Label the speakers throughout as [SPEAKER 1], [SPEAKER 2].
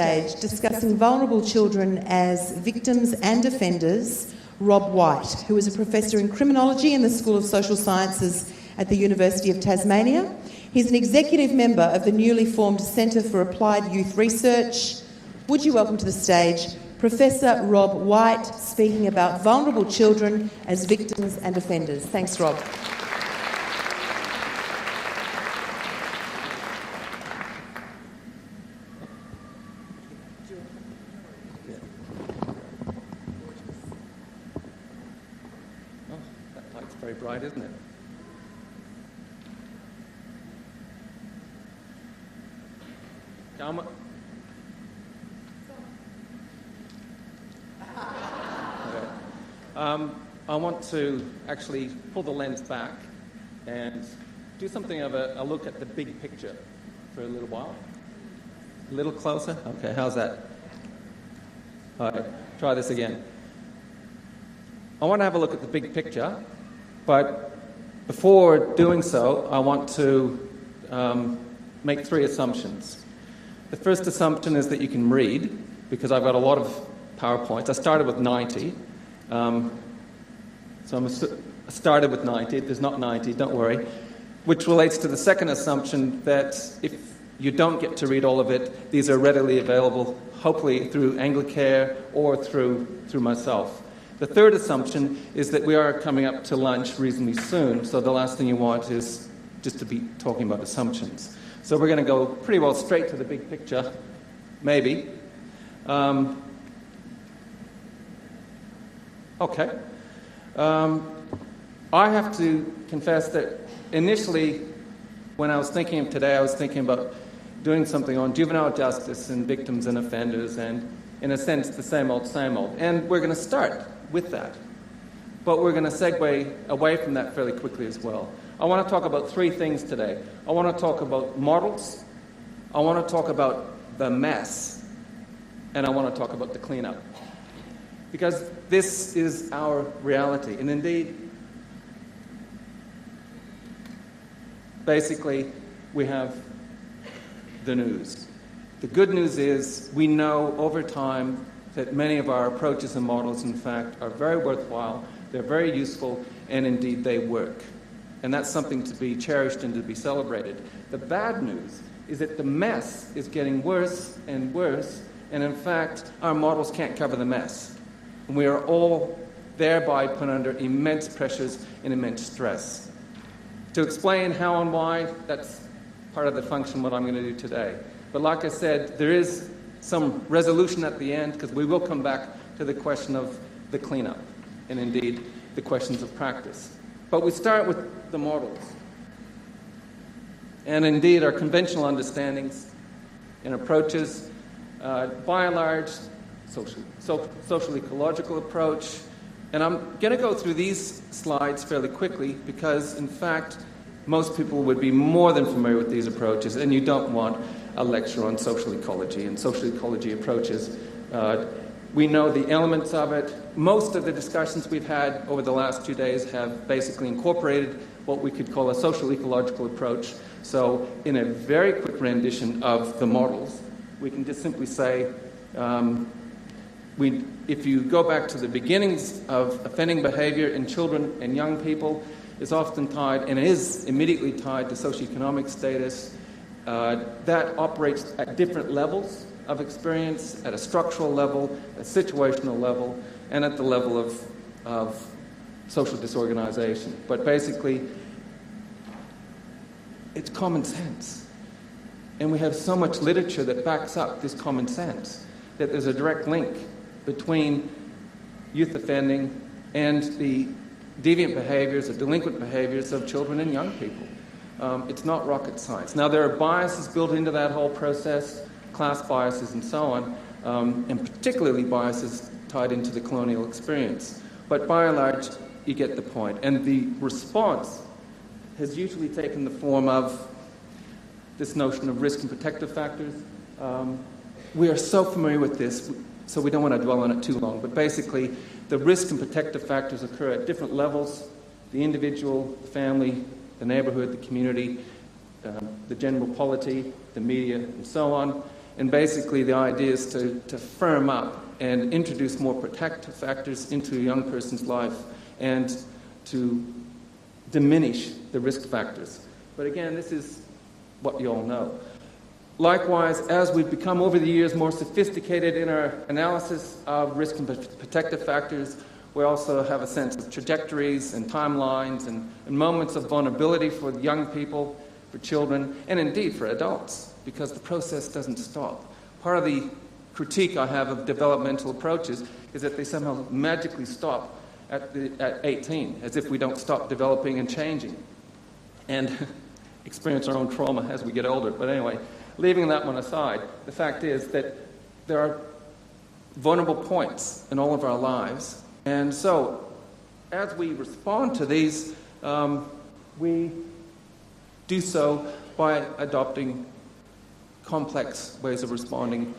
[SPEAKER 1] stage, discussing vulnerable children as victims and offenders, Rob White, who is a professor in criminology in the School of Social Sciences at the University of Tasmania. He's an executive member of the newly formed Centre for Applied Youth Research. Would you welcome to the stage Professor Rob White, speaking about vulnerable children as victims and offenders. Thanks, Rob.
[SPEAKER 2] That light's very bright, isn't it? I want to actually pull the lens back and do something of a look at the big picture for a little while. A little closer? Okay, how's that? All right, try this again. I want to have a look at the big picture, but before doing so, I want to make three assumptions. The first assumption is that you can read, because I've got a lot of PowerPoints. I started with 90. So I started with 90. There's not 90, don't worry. Which relates to the second assumption that if you don't get to read all of it, these are readily available, hopefully through Anglicare or through myself. The third assumption is that we are coming up to lunch reasonably soon, so the last thing you want is just to be talking about assumptions. So we're going to go pretty well straight to the big picture, maybe. Okay. I have to confess that initially, when I was thinking of today, I was thinking about doing something on juvenile justice and victims and offenders, and in a sense, the same old, same old. And we're going to start with that. But we're going to segue away from that fairly quickly as well. I want to talk about three things today. I want to talk about models, I want to talk about the mess, and I want to talk about the cleanup. Because this is our reality. And indeed, basically, we have the news. The good news is we know over time that many of our approaches and models, in fact, are very worthwhile, they're very useful, and indeed they work. And that's something to be cherished and to be celebrated. The bad news is that the mess is getting worse and worse, and in fact, our models can't cover the mess. And we are all thereby put under immense pressures and immense stress. To explain how and why, that's part of the function what I'm going to do today. But like I said, there is some resolution at the end, because we will come back to the question of the cleanup, and indeed the questions of practice. But we start with the models. And indeed, our conventional understandings and approaches, by and large, social ecological approach. And I'm going to go through these slides fairly quickly because, in fact, most people would be more than familiar with these approaches, and you don't want a lecture on social ecology and social ecology approaches. We know the elements of it. Most of the discussions we've had over the last 2 days have basically incorporated what we could call a social ecological approach. So in a very quick rendition of the models, we can just simply say, if you go back to the beginnings of offending behavior in children and young people, it's often tied, and it is immediately tied to socioeconomic status. That operates at different levels of experience, at a structural level, a situational level, and at the level of social disorganization. But basically, it's common sense. And we have so much literature that backs up this common sense, that there's a direct link between youth offending and the deviant behaviors or delinquent behaviors of children and young people. It's not rocket science. Now, there are biases built into that whole process, class biases and so on, and particularly biases tied into the colonial experience. But by and large, you get the point. And the response has usually taken the form of this notion of risk and protective factors. We are so familiar with this, so we don't want to dwell on it too long. But basically, the risk and protective factors occur at different levels: the individual, the family, the neighborhood, the community, the general polity, the media, and so on. And basically the idea is to firm up and introduce more protective factors into a young person's life and to diminish the risk factors. But again, this is what you all know. Likewise, as we've become over the years more sophisticated in our analysis of risk and protective factors, we also have a sense of trajectories and timelines and moments of vulnerability for young people, for children, and indeed for adults, because the process doesn't stop. Part of the critique I have of developmental approaches is that they somehow magically stop at 18, as if we don't stop developing and changing and experience our own trauma as we get older. But anyway, leaving that one aside, the fact is that there are vulnerable points in all of our lives. And so, as we respond to these, we do so by adopting complex ways of responding,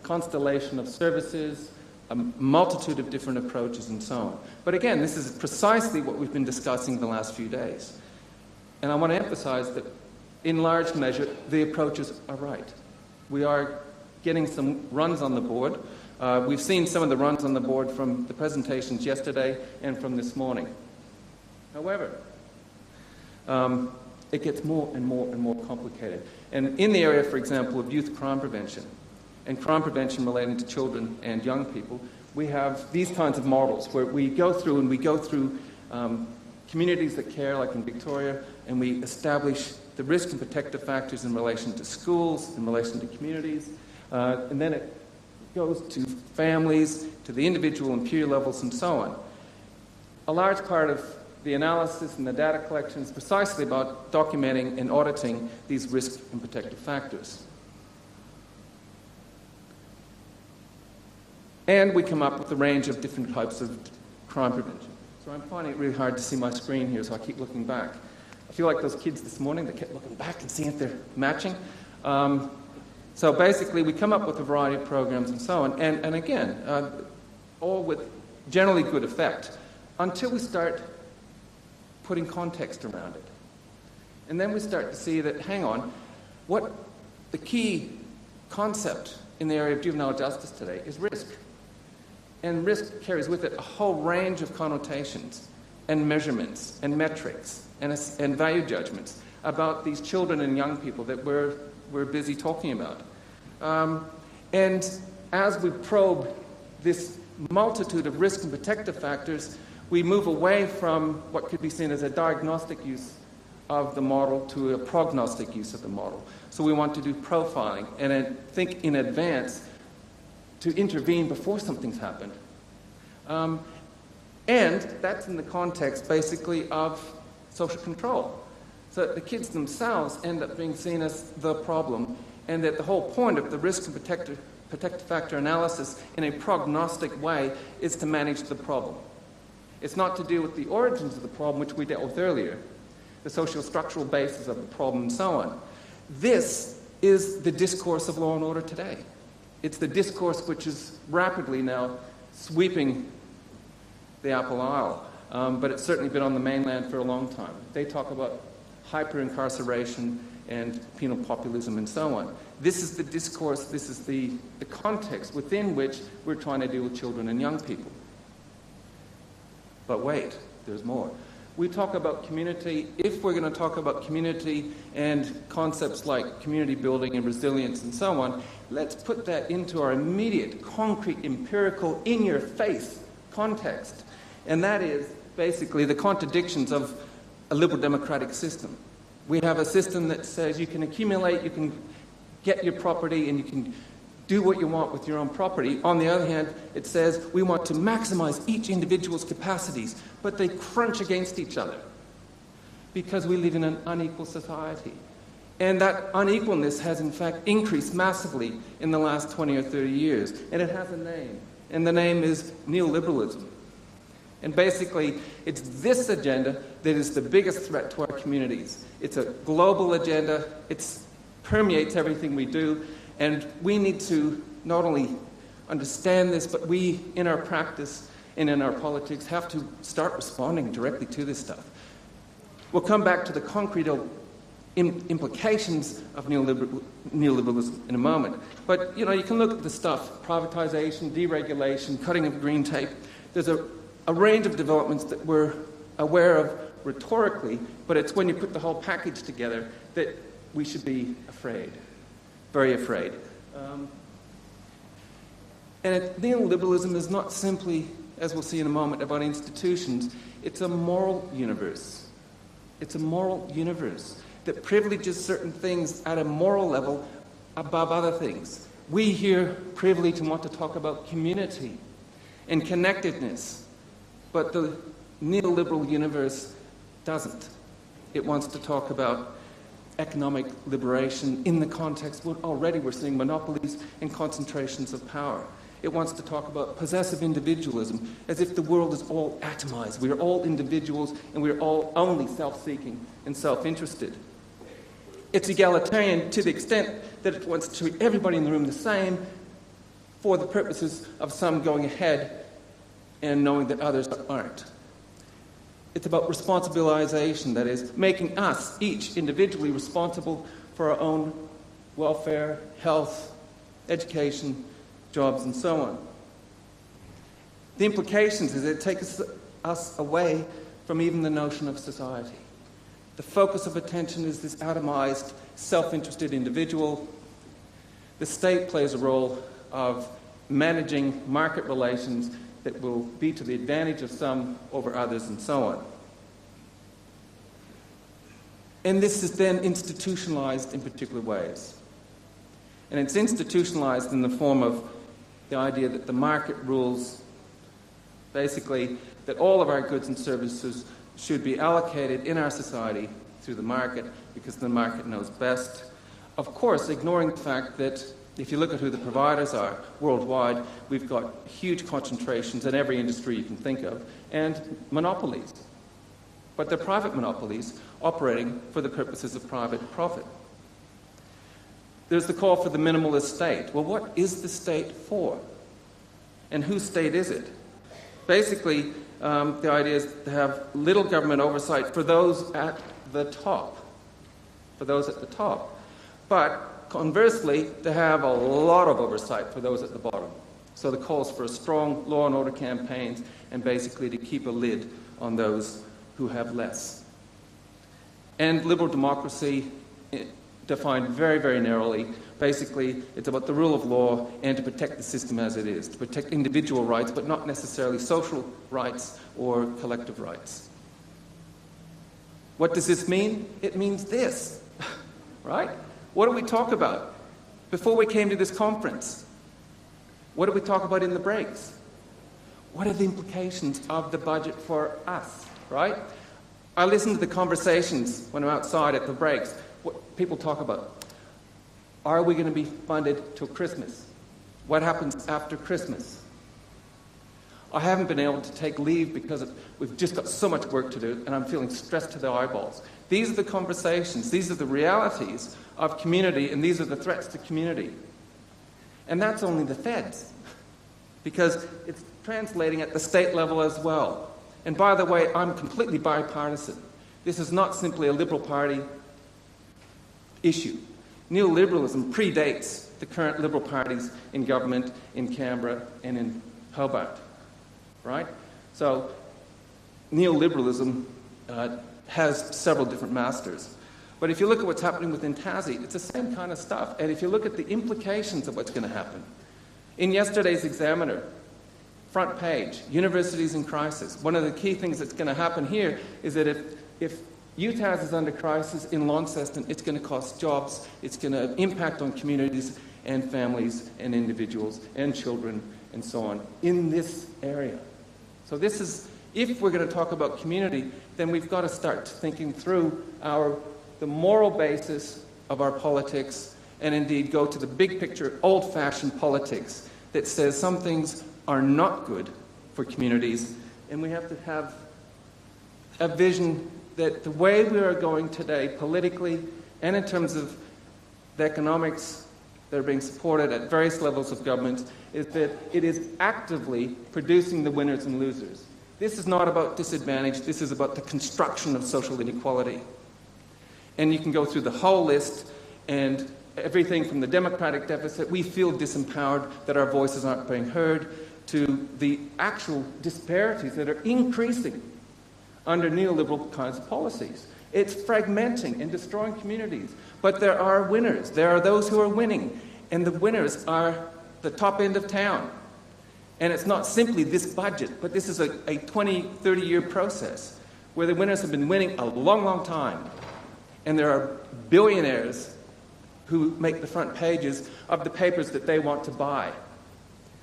[SPEAKER 2] constellation of services, a multitude of different approaches, and so on. But again, this is precisely what we've been discussing the last few days. And I want to emphasize that, in large measure, the approaches are right. We are getting some runs on the board. We've seen some of the runs on the board from the presentations yesterday and from this morning. However, it gets more and more and more complicated. And in the area, for example, of youth crime prevention and crime prevention relating to children and young people, we have these kinds of models where we go through communities that care, like in Victoria, and we establish the risk and protective factors in relation to schools, in relation to communities, and then it goes to families, to the individual and peer levels, and so on. A large part of the analysis and the data collection is precisely about documenting and auditing these risk and protective factors. And we come up with a range of different types of crime prevention. So I'm finding it really hard to see my screen here, so I keep looking back. I feel like those kids this morning that kept looking back and seeing if they're matching. So basically, we come up with a variety of programs and so on, and again, all with generally good effect, until we start putting context around it. And then we start to see that, hang on, what the key concept in the area of juvenile justice today is risk. And risk carries with it a whole range of connotations and measurements and metrics and value judgments about these children and young people that we're busy talking about. And as we probe this multitude of risk and protective factors, we move away from what could be seen as a diagnostic use of the model to a prognostic use of the model. So we want to do profiling and think in advance to intervene before something's happened. And that's in the context, basically, of social control. So that the kids themselves end up being seen as the problem, and that the whole point of the risk and protective factor analysis in a prognostic way is to manage the problem. It's not to deal with the origins of the problem, which we dealt with earlier, the socio-structural basis of the problem, and so on. This is the discourse of law and order today. It's the discourse which is rapidly now sweeping the Apple Isle, but it's certainly been on the mainland for a long time. They talk about hyper-incarceration and penal populism and so on. This is the discourse, this is the context within which we're trying to deal with children and young people. But wait, there's more. We talk about community. If we're going to talk about community and concepts like community building and resilience and so on, let's put that into our immediate, concrete, empirical, in-your-face context. And that is basically the contradictions of a liberal democratic system. We have a system that says you can accumulate, you can get your property, and you can do what you want with your own property. On the other hand, it says we want to maximize each individual's capacities, but they crunch against each other because we live in an unequal society. And that unequalness has, in fact, increased massively in the last 20 or 30 years. And it has a name, and the name is neoliberalism. And basically, it's this agenda that is the biggest threat to our communities. It's a global agenda. It permeates everything we do. And we need to not only understand this, but we, in our practice and in our politics, have to start responding directly to this stuff. We'll come back to the concrete implications of neoliberalism in a moment. But, you can look at the stuff, privatization, deregulation, cutting of green tape. There's a range of developments that we're aware of rhetorically, but it's when you put the whole package together that we should be afraid, very afraid. Neoliberalism is not simply, as we'll see in a moment, about institutions. It's a moral universe. It's a moral universe that privileges certain things at a moral level above other things. We here privilege and want to talk about community and connectedness, but the neoliberal universe doesn't. It wants to talk about economic liberation in the context where already we're seeing monopolies and concentrations of power. It wants to talk about possessive individualism, as if the world is all atomized. We are all individuals and we are all only self-seeking and self-interested. It's egalitarian to the extent that it wants to treat everybody in the room the same for the purposes of some going ahead and knowing that others aren't. It's about responsibilization, that is, making us each individually responsible for our own welfare, health, education, jobs, and so on. The implications is it takes us away from even the notion of society. The focus of attention is this atomized, self-interested individual. The state plays a role of managing market relations that will be to the advantage of some over others, and so on. And this is then institutionalized in particular ways. And it's institutionalized in the form of the idea that the market rules, basically, that all of our goods and services should be allocated in our society through the market because the market knows best. Of course, ignoring the fact that if you look at who the providers are worldwide, we've got huge concentrations in every industry you can think of, and monopolies. But they're private monopolies operating for the purposes of private profit. There's the call for the minimalist state. Well, what is the state for? And whose state is it? Basically, the idea is to have little government oversight for those at the top. For those at the top. But conversely, to have a lot of oversight for those at the bottom. So the calls for a strong law and order campaigns and basically to keep a lid on those who have less. And liberal democracy, defined very, very narrowly, basically it's about the rule of law and to protect the system as it is, to protect individual rights, but not necessarily social rights or collective rights. What does this mean? It means this, right? What do we talk about? Before we came to this conference, what did we talk about in the breaks? What are the implications of the budget for us, right? I listen to the conversations when I'm outside at the breaks. What people talk about. Are we going to be funded till Christmas? What happens after Christmas? I haven't been able to take leave because we've just got so much work to do and I'm feeling stressed to the eyeballs. These are the conversations, these are the realities of community, and these are the threats to community. And that's only the feds, because it's translating at the state level as well. And by the way, I'm completely bipartisan. This is not simply a Liberal Party issue. Neoliberalism predates the current Liberal parties in government in Canberra and in Hobart, right? So neoliberalism has several different masters. But if you look at what's happening within Tassie, it's the same kind of stuff. And if you look at the implications of what's going to happen. In yesterday's Examiner, front page, universities in crisis. One of the key things that's going to happen here is that if UTAS is under crisis in Launceston, it's going to cost jobs, it's going to impact on communities and families and individuals and children and so on in this area. So this is, if we're going to talk about community, then we've got to start thinking through the moral basis of our politics, and indeed go to the big picture, old-fashioned politics that says some things are not good for communities, and we have to have a vision that the way we are going today politically and in terms of the economics that are being supported at various levels of government is that it is actively producing the winners and losers. This is not about disadvantage, this is about the construction of social inequality. And you can go through the whole list, and everything from the democratic deficit, we feel disempowered, that our voices aren't being heard, to the actual disparities that are increasing under neoliberal kinds of policies. It's fragmenting and destroying communities. But there are winners. There are those who are winning. And the winners are the top end of town. And it's not simply this budget, but this is a 20, 30-year process where the winners have been winning a long, long time. And there are billionaires who make the front pages of the papers that they want to buy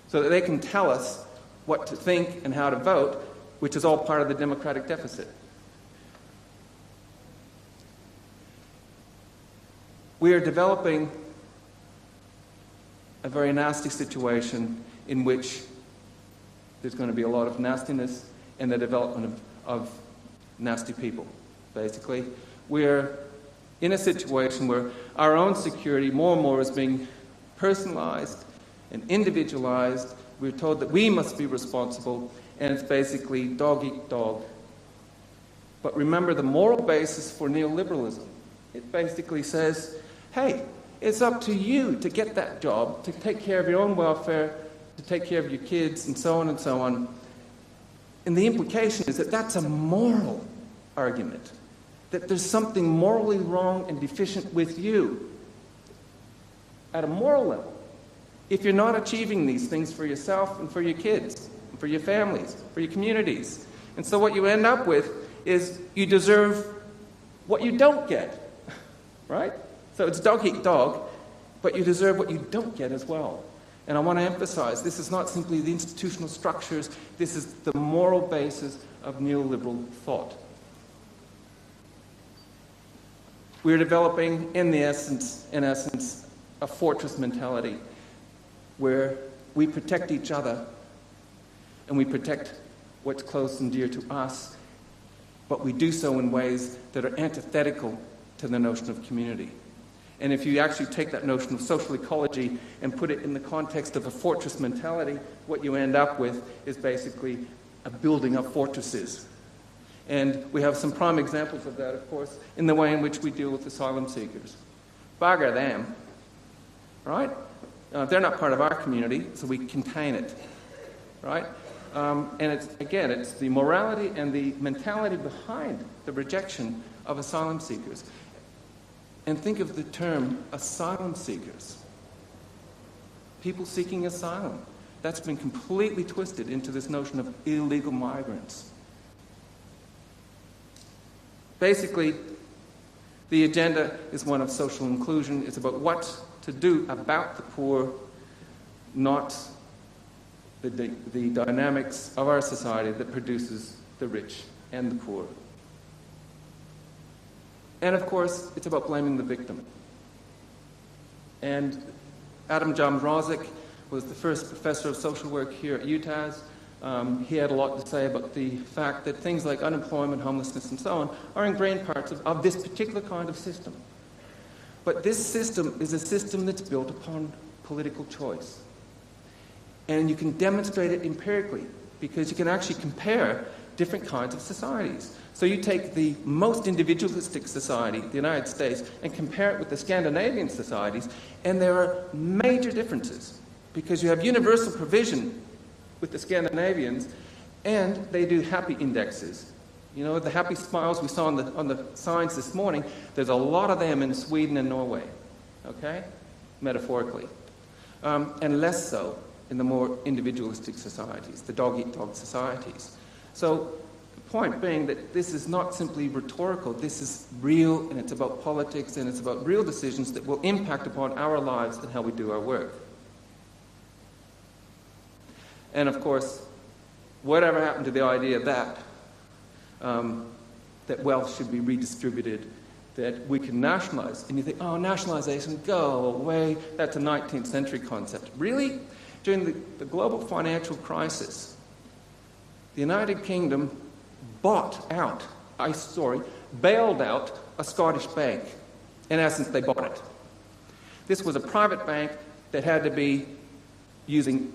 [SPEAKER 2] so that they can tell us what to think and how to vote, which is all part of the democratic deficit. We are developing a very nasty situation in which there's going to be a lot of nastiness and the development of nasty people, basically. We're in a situation where our own security more and more is being personalized and individualized. We're told that we must be responsible, and it's basically dog eat dog. But remember the moral basis for neoliberalism. It basically says, hey, it's up to you to get that job, to take care of your own welfare, to take care of your kids, and so on and so on. And the implication is that that's a moral argument, that there's something morally wrong and deficient with you at a moral level if you're not achieving these things for yourself and for your kids, and for your families, for your communities. And so what you end up with is you deserve what you don't get, right? So it's dog eat dog, but you deserve what you don't get as well. And I want to emphasize, this is not simply the institutional structures, this is the moral basis of neoliberal thought. We're developing, in essence, a fortress mentality where we protect each other and we protect what's close and dear to us, but we do so in ways that are antithetical to the notion of community. And if you actually take that notion of social ecology and put it in the context of a fortress mentality, what you end up with is basically a building of fortresses. And we have some prime examples of that, of course, in the way in which we deal with asylum seekers. Bugger them, right? They're not part of our community, so we contain it, right? And it's the morality and the mentality behind the rejection of asylum seekers. And think of the term asylum seekers. People seeking asylum. That's been completely twisted into this notion of illegal migrants. Basically, the agenda is one of social inclusion. It's about what to do about the poor, not the dynamics of our society that produces the rich and the poor. And of course, it's about blaming the victim. And Adam Jamrozic was the first professor of social work here at UTAS. He had a lot to say about the fact that things like unemployment, homelessness, and so on are ingrained parts of this particular kind of system. But this system is a system that's built upon political choice. And you can demonstrate it empirically, because you can actually compare different kinds of societies. So you take the most individualistic society, the United States, and compare it with the Scandinavian societies, and there are major differences, because you have universal provision with the Scandinavians, and they do happy indexes. You know, the happy smiles we saw on the signs this morning, there's a lot of them in Sweden and Norway, okay, metaphorically, and less so in the more individualistic societies, the dog-eat-dog societies. So the point being that this is not simply rhetorical, this is real, and it's about politics, and it's about real decisions that will impact upon our lives and how we do our work. And of course, whatever happened to the idea that wealth should be redistributed, that we can nationalize? And you think, oh, nationalization, go away. That's a 19th century concept. Really? During the global financial crisis, the United Kingdom bailed out a Scottish bank. In essence, they bought it. This was a private bank that had to be using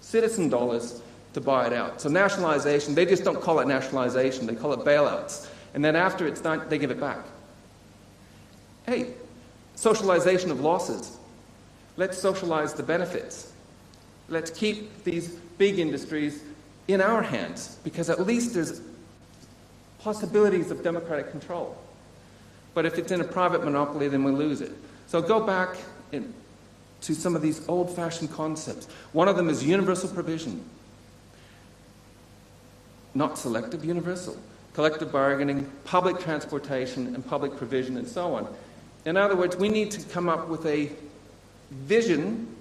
[SPEAKER 2] citizen dollars to buy it out. So nationalization, they just don't call it nationalization, they call it bailouts. And then after it's done, they give it back. hey, socialization of losses. Let's socialize the benefits. Let's keep these big industries in our hands, because at least there's possibilities of democratic control. But if it's in a private monopoly, then we lose it. So go back to some of these old-fashioned concepts. One of them is universal provision. Not selective, universal. Collective bargaining, public transportation, and public provision, and so on. In other words, we need to come up with a vision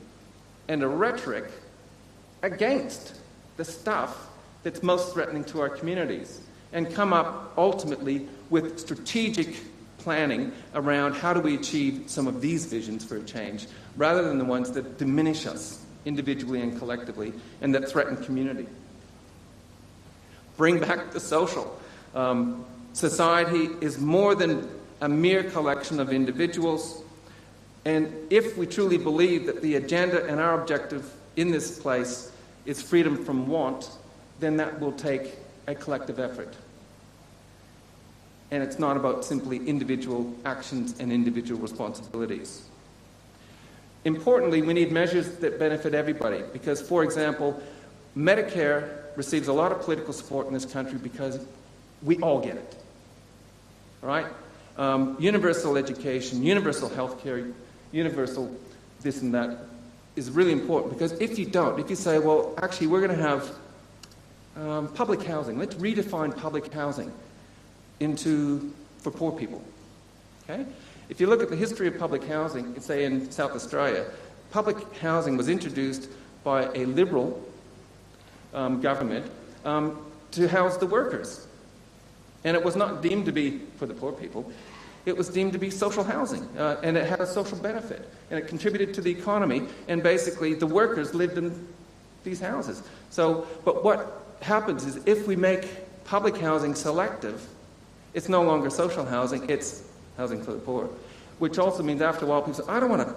[SPEAKER 2] and a rhetoric against the stuff that's most threatening to our communities, and come up ultimately with strategic planning around how do we achieve some of these visions for a change, rather than the ones that diminish us individually and collectively and that threaten community. Bring back the social. Society is more than a mere collection of individuals, and if we truly believe that the agenda and our objective in this place is freedom from want, then that will take a collective effort. And it's not about simply individual actions and individual responsibilities. Importantly, we need measures that benefit everybody, because, for example, Medicare receives a lot of political support in this country because we all get it. All right? Universal education, universal health care, universal this and that is really important, because if you don't, if you say, well, actually, we're going to have public housing, let's redefine public housing for poor people. Okay? If you look at the history of public housing, say in South Australia, public housing was introduced by a Liberal government to house the workers. And it was not deemed to be for the poor people. It was deemed to be social housing, and it had a social benefit, and it contributed to the economy, and basically the workers lived in these houses. But what happens is, if we make public housing selective, it's no longer social housing, it's housing for the poor, which also means after a while people say, I don't want to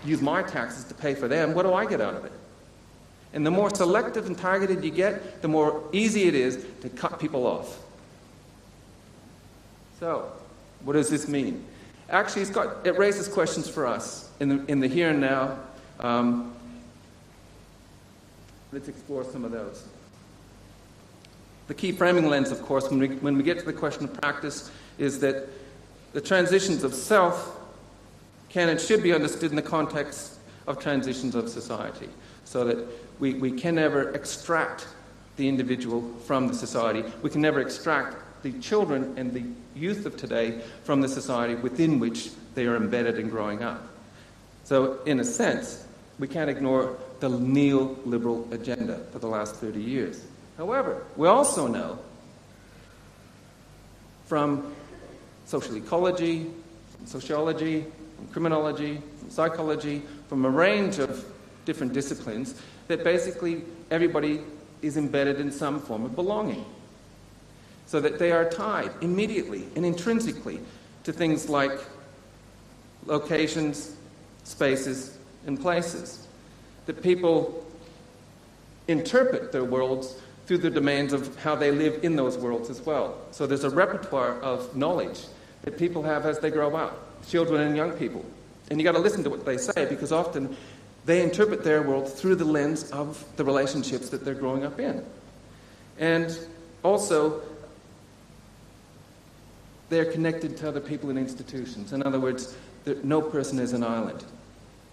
[SPEAKER 2] use my taxes to pay for them, what do I get out of it? And the more selective and targeted you get, the more easy it is to cut people off. So, what does this mean? Actually, it raises questions for us in the here and now. Let's explore some of those. The key framing lens, of course, when we get to the question of practice, is that the transitions of self can and should be understood in the context of transitions of society, so that we can never extract the individual from the society. We can never extract the children and the youth of today from the society within which they are embedded and growing up. So, in a sense, we can't ignore the neoliberal agenda for the last 30 years. However, we also know from social ecology, from sociology, from criminology, from psychology, from a range of different disciplines, that basically everybody is embedded in some form of belonging. So that they are tied immediately and intrinsically to things like locations, spaces, and places. That people interpret their worlds through the domains of how they live in those worlds as well. So there's a repertoire of knowledge that people have as they grow up, children and young people. And you've got to listen to what they say, because often they interpret their world through the lens of the relationships that they're growing up in. And also, they're connected to other people and institutions. In other words, no person is an island.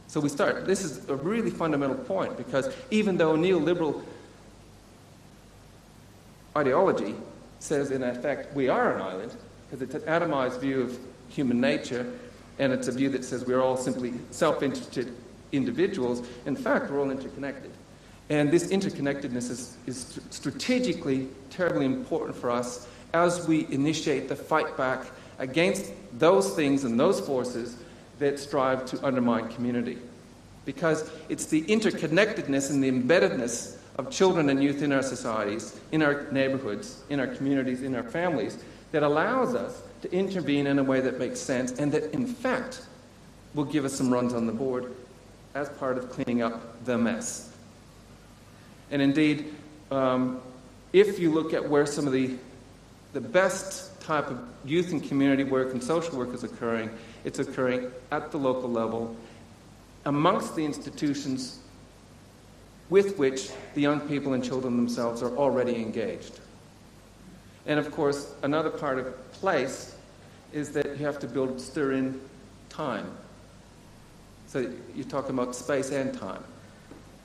[SPEAKER 2] So this is a really fundamental point, because even though neoliberal ideology says, in effect, we are an island, because it's an atomized view of human nature, and it's a view that says we're all simply self-interested individuals, in fact, we're all interconnected. And this interconnectedness is strategically terribly important for us as we initiate the fight back against those things and those forces that strive to undermine community. Because it's the interconnectedness and the embeddedness of children and youth in our societies, in our neighborhoods, in our communities, in our families, that allows us to intervene in a way that makes sense, and that, in fact, will give us some runs on the board as part of cleaning up the mess. And indeed, if you look at where some of the the best type of youth and community work and social work is occurring, it's occurring at the local level, amongst the institutions with which the young people and children themselves are already engaged. And of course, another part of place is that you have to stir in time. So you're talking about space and time.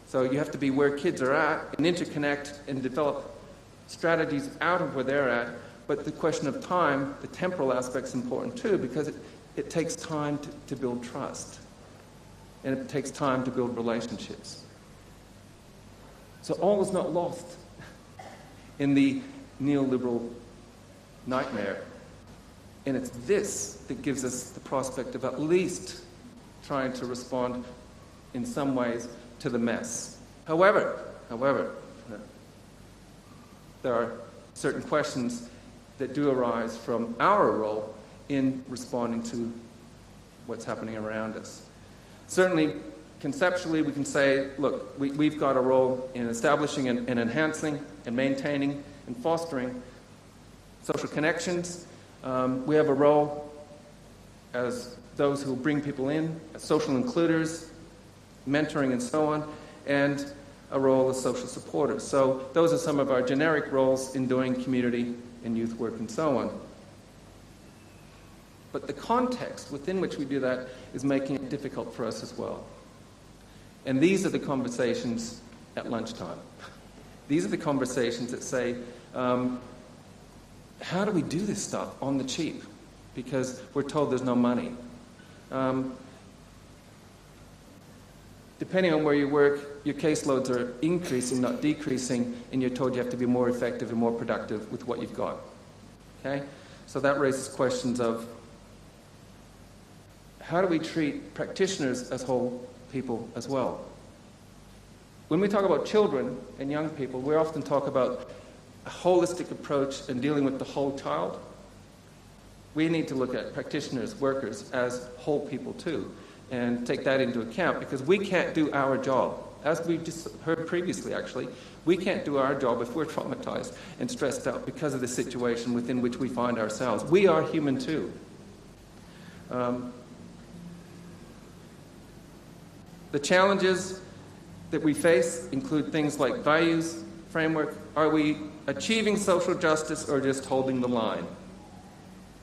[SPEAKER 2] So you have to be where kids are at and interconnect and develop strategies out of where they're at. But the question of time, the temporal aspect is important too, because it takes time to build trust. And it takes time to build relationships. So all is not lost in the neoliberal nightmare. And it's this that gives us the prospect of at least trying to respond in some ways to the mess. However, there are certain questions that do arise from our role in responding to what's happening around us. Certainly, conceptually, we can say, look, we've got a role in establishing and enhancing and maintaining and fostering social connections. We have a role as those who bring people in, as social includers, mentoring and so on, and a role as social supporters. So those are some of our generic roles in doing community and youth work and so on. But the context within which we do that is making it difficult for us as well. And these are the conversations at lunchtime. These are the conversations that say, how do we do this stuff on the cheap? Because we're told there's no money. Depending on where you work, your caseloads are increasing, not decreasing, and you're told you have to be more effective and more productive with what you've got. Okay? So that raises questions of how do we treat practitioners as whole people as well? When we talk about children and young people, we often talk about a holistic approach in dealing with the whole child. We need to look at practitioners, workers, as whole people too, and take that into account, because we can't do our job. As we just heard previously, actually, we can't do our job if we're traumatized and stressed out because of the situation within which we find ourselves. We are human too. The challenges that we face include things like values, framework. Are we achieving social justice or just holding the line?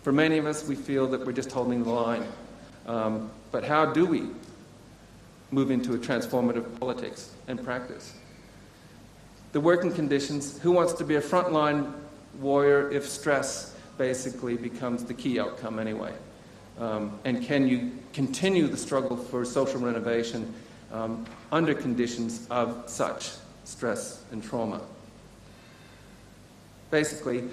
[SPEAKER 2] For many of us, we feel that we're just holding the line. But how do we move into a transformative politics and practice? The working conditions. Who wants to be a frontline warrior if stress basically becomes the key outcome anyway? And can you continue the struggle for social renovation under conditions of such stress and trauma? Basically,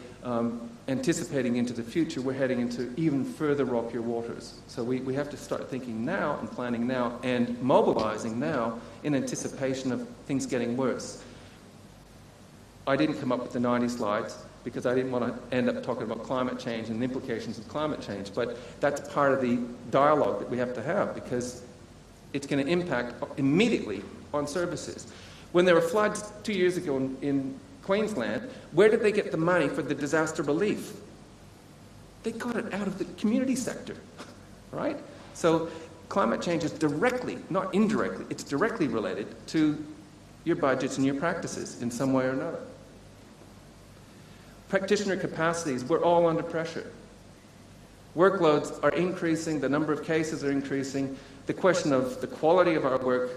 [SPEAKER 2] anticipating into the future, we're heading into even further rockier waters. So we have to start thinking now and planning now and mobilizing now in anticipation of things getting worse. I didn't come up with the 90 slides because I didn't want to end up talking about climate change and the implications of climate change, but that's part of the dialogue that we have to have, because it's going to impact immediately on services. When there were floods 2 years ago in Queensland, where did they get the money for the disaster relief? They got it out of the community sector, right? So climate change is directly, not indirectly, it's directly related to your budgets and your practices in some way or another. Practitioner capacities, we're all under pressure. Workloads are increasing, the number of cases are increasing. The question of the quality of our work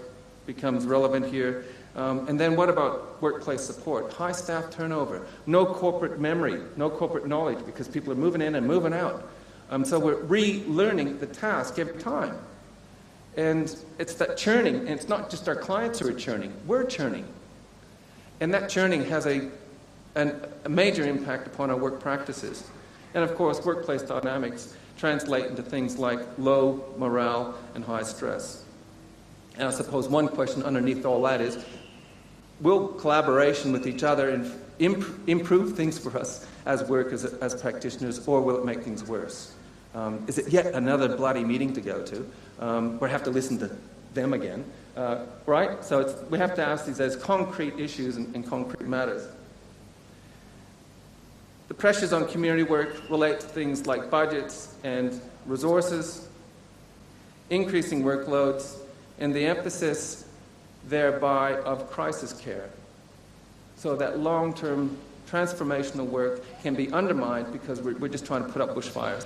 [SPEAKER 2] becomes relevant here. And then what about workplace support? High staff turnover, no corporate memory, no corporate knowledge, because people are moving in and moving out. So we're relearning the task every time. And it's that churning, and it's not just our clients who are churning, we're churning. And that churning has a major impact upon our work practices. And of course, workplace dynamics translate into things like low morale and high stress. And I suppose one question underneath all that is, will collaboration with each other improve things for us as workers, as practitioners, or will it make things worse? Is it yet another bloody meeting to go to, or have to listen to them again, right? So we have to ask these as concrete issues and concrete matters. The pressures on community work relate to things like budgets and resources, increasing workloads, and the emphasis thereby of crisis care. So that long-term transformational work can be undermined because we're just trying to put up bushfires.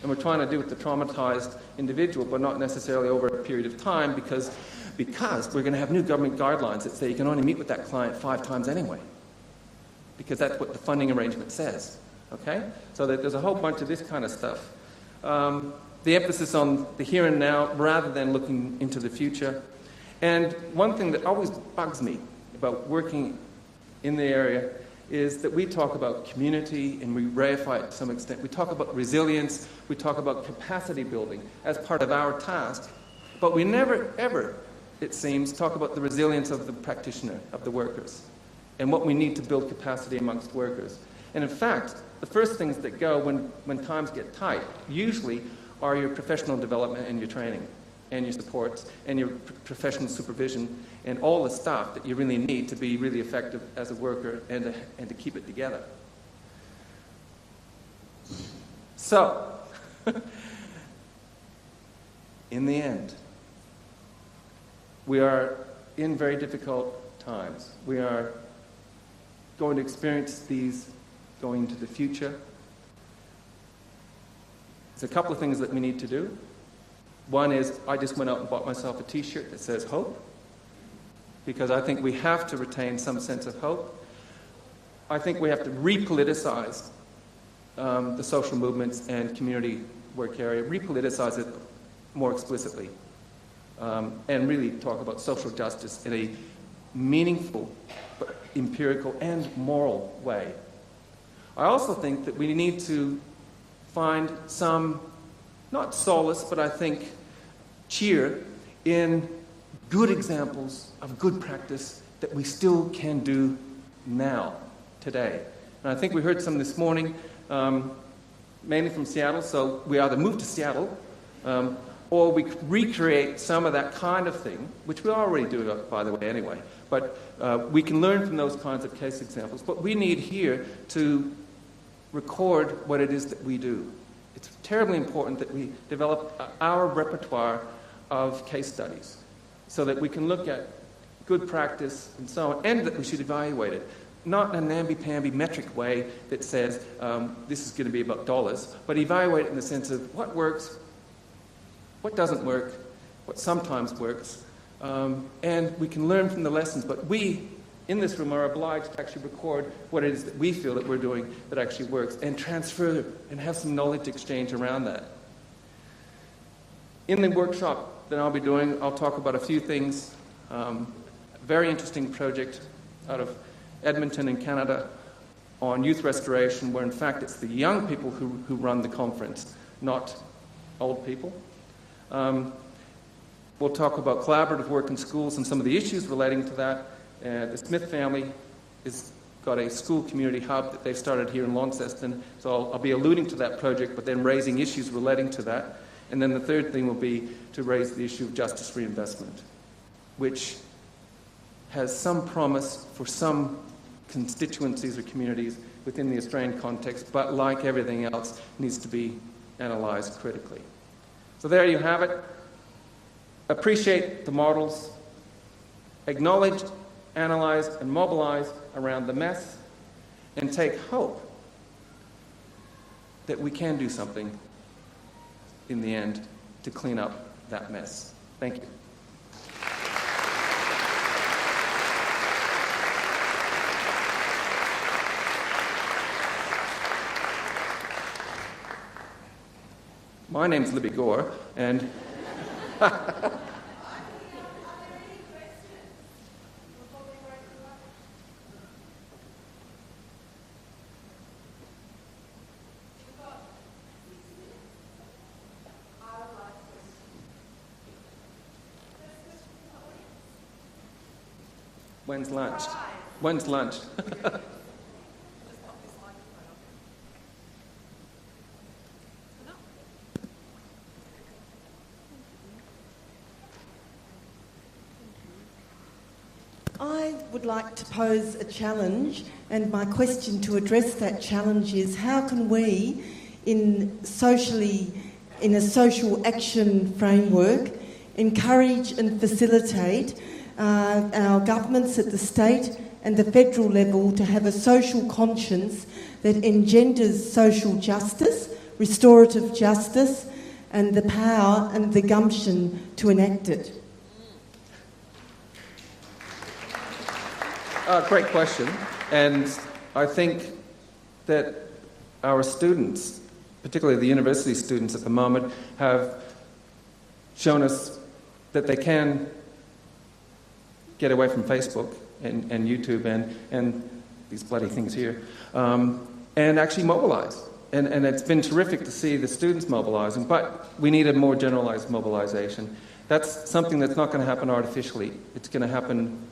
[SPEAKER 2] And we're trying to do it with the traumatized individual, but not necessarily over a period of time because we're going to have new government guidelines that say you can only meet with that client 5 times anyway. Because that's what the funding arrangement says. Okay? So there's a whole bunch of this kind of stuff. The emphasis on the here and now rather than looking into the future. And one thing that always bugs me about working in the area is that we talk about community and we reify it to some extent. We talk about resilience, we talk about capacity building as part of our task, but we never, ever, it seems, talk about the resilience of the practitioner, of the workers, and what we need to build capacity amongst workers. And in fact, the first things that go when times get tight usually are your professional development and your training and your supports and your professional supervision and all the stuff that you really need to be really effective as a worker and to keep it together. So, in the end, we are in very difficult times. We are going to experience these going into the future. There's a couple of things that we need to do. One is I just went out and bought myself a t-shirt that says hope, because I think we have to retain some sense of hope. I think we have to repoliticize the social movements and community work area, repoliticize it more explicitly, and really talk about social justice in a meaningful, but empirical and moral way. I also think that we need to find some, not solace, but I think cheer in good examples of good practice that we still can do now, today. And I think we heard some this morning, mainly from Seattle, so we either move to Seattle or we recreate some of that kind of thing, which we already do, by the way, anyway. But we can learn from those kinds of case examples. But we need here to record what it is that we do. It's terribly important that we develop our repertoire of case studies so that we can look at good practice and so on, and that we should evaluate it. Not in an namby-pamby metric way that says this is going to be about dollars, but evaluate it in the sense of what works, what doesn't work, what sometimes works, and we can learn from the lessons. But we, in this room, are obliged to actually record what it is that we feel that we're doing that actually works and transfer and have some knowledge exchange around that. In the workshop that I'll be doing, I'll talk about a few things. Very interesting project out of Edmonton in Canada on youth restoration, where in fact it's the young people who run the conference, not old people. We'll talk about collaborative work in schools and some of the issues relating to that. The Smith family has got a school community hub that they've started here in Launceston, so I'll be alluding to that project, but then raising issues relating to that. And then the third thing will be to raise the issue of justice reinvestment, which has some promise for some constituencies or communities within the Australian context, but like everything else, needs to be analysed critically. So there you have it. Appreciate the models, acknowledge, analyse and mobilise around the mess, and take hope that we can do something in the end to clean up that mess. Thank you. My name's Libby Gore, and when's lunch? When's lunch?
[SPEAKER 3] I would like to pose a challenge, and my question to address that challenge is how can we, in a social action framework, encourage and facilitate our governments at the state and the federal level to have a social conscience that engenders social justice, restorative justice, and the power and the gumption to enact it?
[SPEAKER 2] Great question. And I think that our students, particularly the university students at the moment, have shown us that they can get away from Facebook and YouTube and these bloody things here, and actually mobilize. And it's been terrific to see the students mobilizing, but we need a more generalized mobilization. That's something that's not going to happen artificially. It's going to happen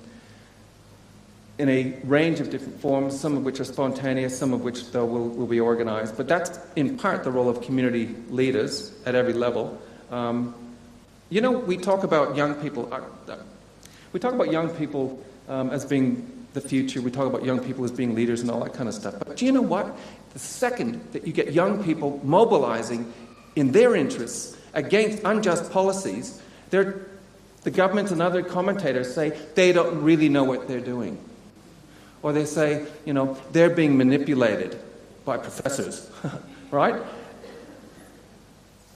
[SPEAKER 2] in a range of different forms, some of which are spontaneous, some of which, though, will be organized. But that's, in part, the role of community leaders at every level. You know, we talk about young people as being the future. We talk about young people as being leaders and all that kind of stuff. But do you know what? The second that you get young people mobilizing in their interests against unjust policies, the government and other commentators say they don't really know what they're doing. Or they say, you know, they're being manipulated by professors, right?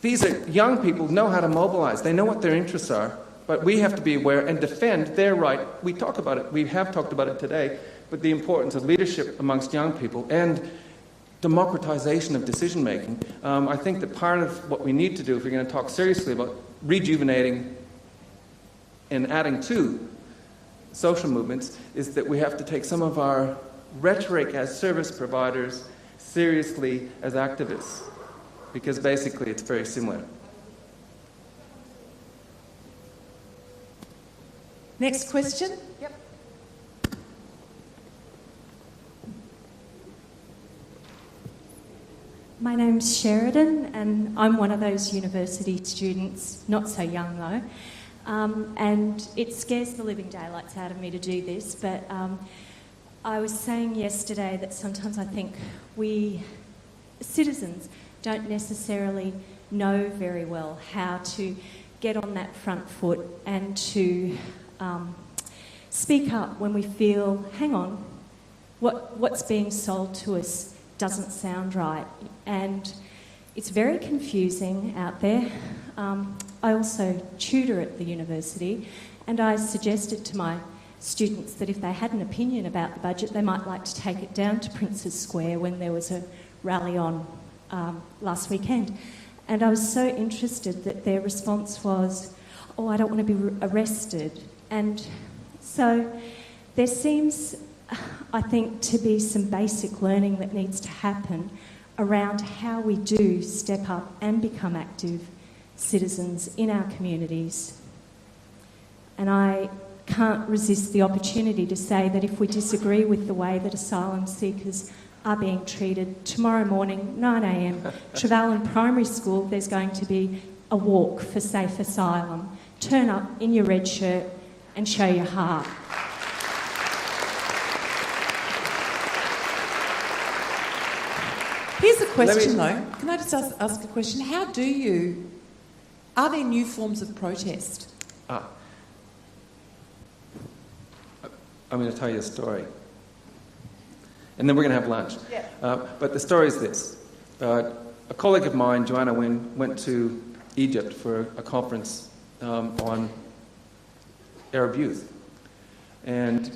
[SPEAKER 2] These are young people who know how to mobilize. They know what their interests are, but we have to be aware and defend their right. We talk about it. We have talked about it today, but the importance of leadership amongst young people and democratization of decision-making. I think that part of what we need to do if we're going to talk seriously about rejuvenating and adding to social movements is that we have to take some of our rhetoric as service providers seriously as activists, because basically it's very similar.
[SPEAKER 1] Next question. Yep.
[SPEAKER 4] My name's Sheridan, and I'm one of those university students, not so young though. And it scares the living daylights out of me to do this, but I was saying yesterday that sometimes I think we citizens don't necessarily know very well how to get on that front foot and to speak up when we feel, hang on, what's being sold to us doesn't sound right. And it's very confusing out there. I also tutor at the university, and I suggested to my students that if they had an opinion about the budget, they might like to take it down to Prince's Square when there was a rally on last weekend. And I was so interested that their response was, oh, I don't want to be arrested. And so there seems, I think, to be some basic learning that needs to happen around how we do step up and become active citizens in our communities. And I can't resist the opportunity to say that if we disagree with the way that asylum seekers are being treated, tomorrow morning, 9 a.m, Trevellyn Primary School, there's going to be a walk for safe asylum. Turn up in your red shirt and show your heart.
[SPEAKER 1] Here's a question though. Can I just ask a question? Are there new forms of protest?
[SPEAKER 2] I'm going to tell you a story. And then we're going to have lunch.
[SPEAKER 1] Yeah.
[SPEAKER 2] But the story is this. A colleague of mine, Joanna Wynne, went to Egypt for a conference on Arab youth. And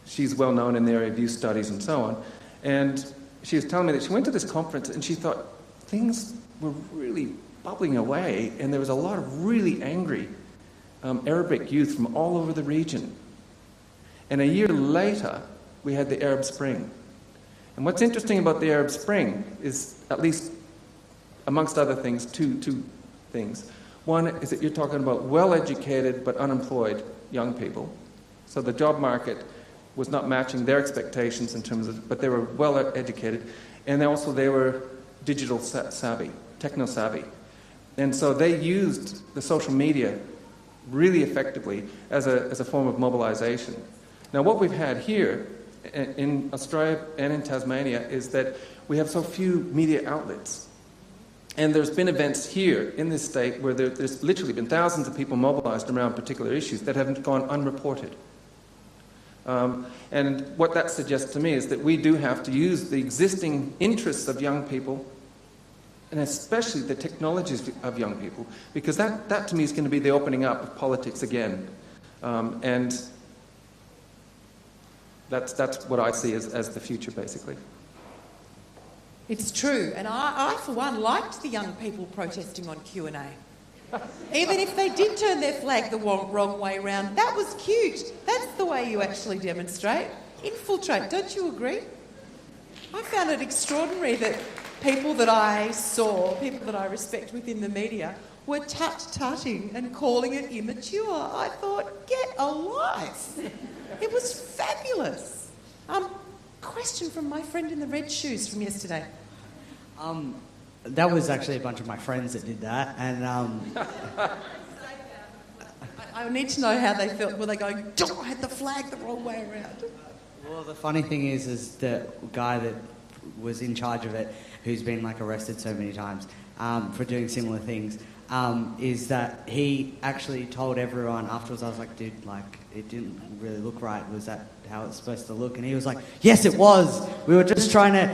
[SPEAKER 2] she's well known in the area of youth studies and so on. And she was telling me that she went to this conference and she thought things were really bubbling away, and there was a lot of really angry Arabic youth from all over the region. And a year later, we had the Arab Spring. And what's interesting about the Arab Spring is, at least amongst other things, two things. One is that you're talking about well-educated but unemployed young people. So the job market was not matching their expectations in terms of, but they were well-educated. And also they were digital savvy, techno-savvy. And so they used the social media really effectively as a form of mobilization. Now, what we've had here in Australia and in Tasmania is that we have so few media outlets. And there's been events here in this state where there's literally been thousands of people mobilized around particular issues that have gone unreported. And what that suggests to me is that we do have to use the existing interests of young people, and especially the technologies of young people, because that to me is going to be the opening up of politics again. And that's what I see as the future, basically.
[SPEAKER 1] It's true, and I for one, liked the young people protesting on Q&A. Even if they did turn their flag the wrong way round, that was cute. That's the way you actually demonstrate. Infiltrate, don't you agree? I found it extraordinary that people that I saw, people that I respect within the media, were tut-tutting and calling it immature. I thought, get a life. It was fabulous. Question from my friend in the red shoes from yesterday.
[SPEAKER 5] That was actually a bunch of my friends that did that, and
[SPEAKER 1] I need to know how they felt. Were they going, I had the flag the wrong way around?
[SPEAKER 5] well, the funny thing is the guy that was in charge of it, who's been like arrested so many times for doing similar things, is that he actually told everyone afterwards. I was like, dude, like it didn't really look right. Was that how it's supposed to look? And he was like, yes, it was. We were just trying to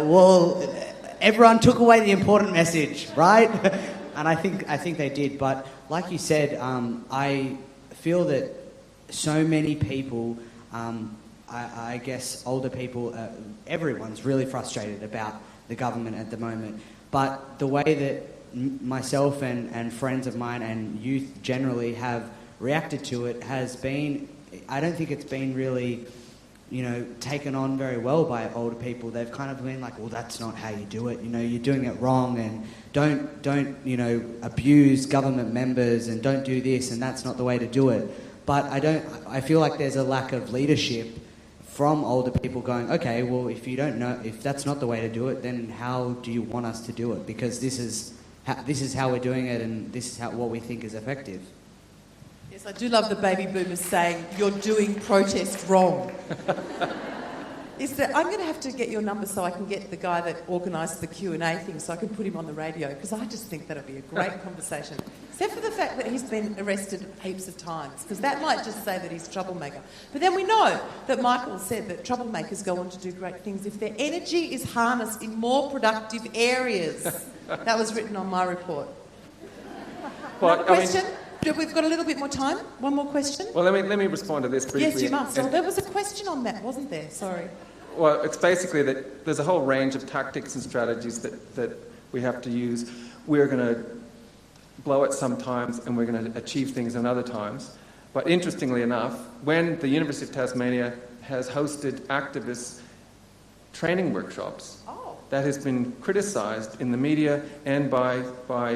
[SPEAKER 5] well, everyone took away the important message, right? And I think they did. But like you said, I feel that so many people, I guess older people, everyone's really frustrated about the government at the moment. But the way that myself and friends of mine and youth generally have reacted to it has been, I don't think it's been really, taken on very well by older people. They've kind of been like, well, that's not how you do it. You're doing it wrong, and don't abuse government members, and don't do this, and that's not the way to do it. But I feel like there's a lack of leadership from older people going, okay, well, if you don't know, if that's not the way to do it, then how do you want us to do it? Because this is how we're doing it, and this is what we think is effective.
[SPEAKER 1] Yes, I do love the baby boomers saying, you're doing protest wrong. I'm going to have to get your number so I can get the guy that organised the Q&A thing so I can put him on the radio, because I just think that'll be a great conversation. Except for the fact that he's been arrested heaps of times, because that might just say that he's a troublemaker. But then we know that Michael said that troublemakers go on to do great things if their energy is harnessed in more productive areas. That was written on my report.
[SPEAKER 2] Well,
[SPEAKER 1] question? We've got a little bit more time. One more question?
[SPEAKER 2] Well, let me respond to this briefly.
[SPEAKER 1] Yes, you must. There was a question on that, wasn't there? Sorry.
[SPEAKER 2] Well, it's basically that there's a whole range of tactics and strategies that we have to use. We're going to blow it sometimes, and we're going to achieve things in other times. But interestingly enough, when the University of Tasmania has hosted activist training workshops, that has been criticised in the media and by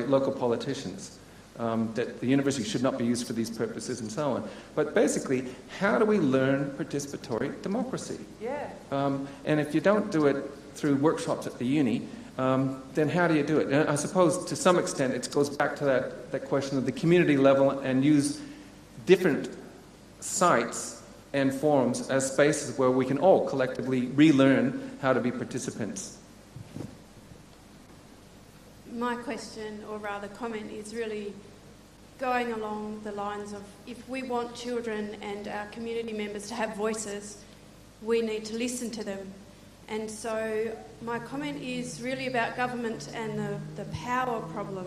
[SPEAKER 2] local politicians. That the university should not be used for these purposes and so on. But basically, how do we learn participatory democracy?
[SPEAKER 1] Yeah.
[SPEAKER 2] And if you don't do it through workshops at the uni, then how do you do it? And I suppose to some extent it goes back to that question of the community level, and use different sites and forums as spaces where we can all collectively relearn how to be participants.
[SPEAKER 6] My question, or rather comment, is really going along the lines of, if we want children and our community members to have voices, we need to listen to them. And so my comment is really about government and the power problem.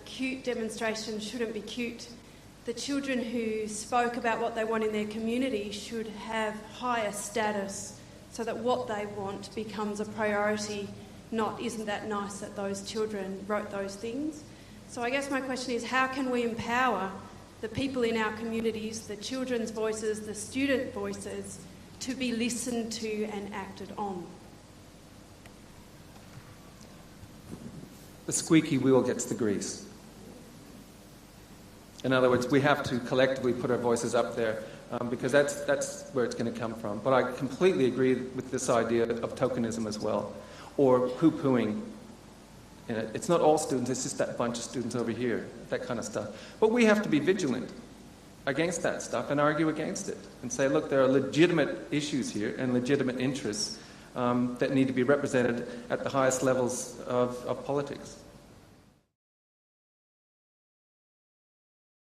[SPEAKER 6] Cute demonstrations shouldn't be cute. The children who spoke about what they want in their community should have higher status, so that what they want becomes a priority. Not, isn't that nice that those children wrote those things? So I guess my question is, how can we empower the people in our communities, the children's voices, the student voices, to be listened to and acted on?
[SPEAKER 2] The squeaky wheel gets the grease. In other words, we have to collectively put our voices up there, because that's where it's going to come from. But I completely agree with this idea of tokenism as well, or poo-pooing in it. It's not all students, it's just that bunch of students over here, that kind of stuff. But we have to be vigilant against that stuff and argue against it and say, look, there are legitimate issues here and legitimate interests that need to be represented at the highest levels of politics.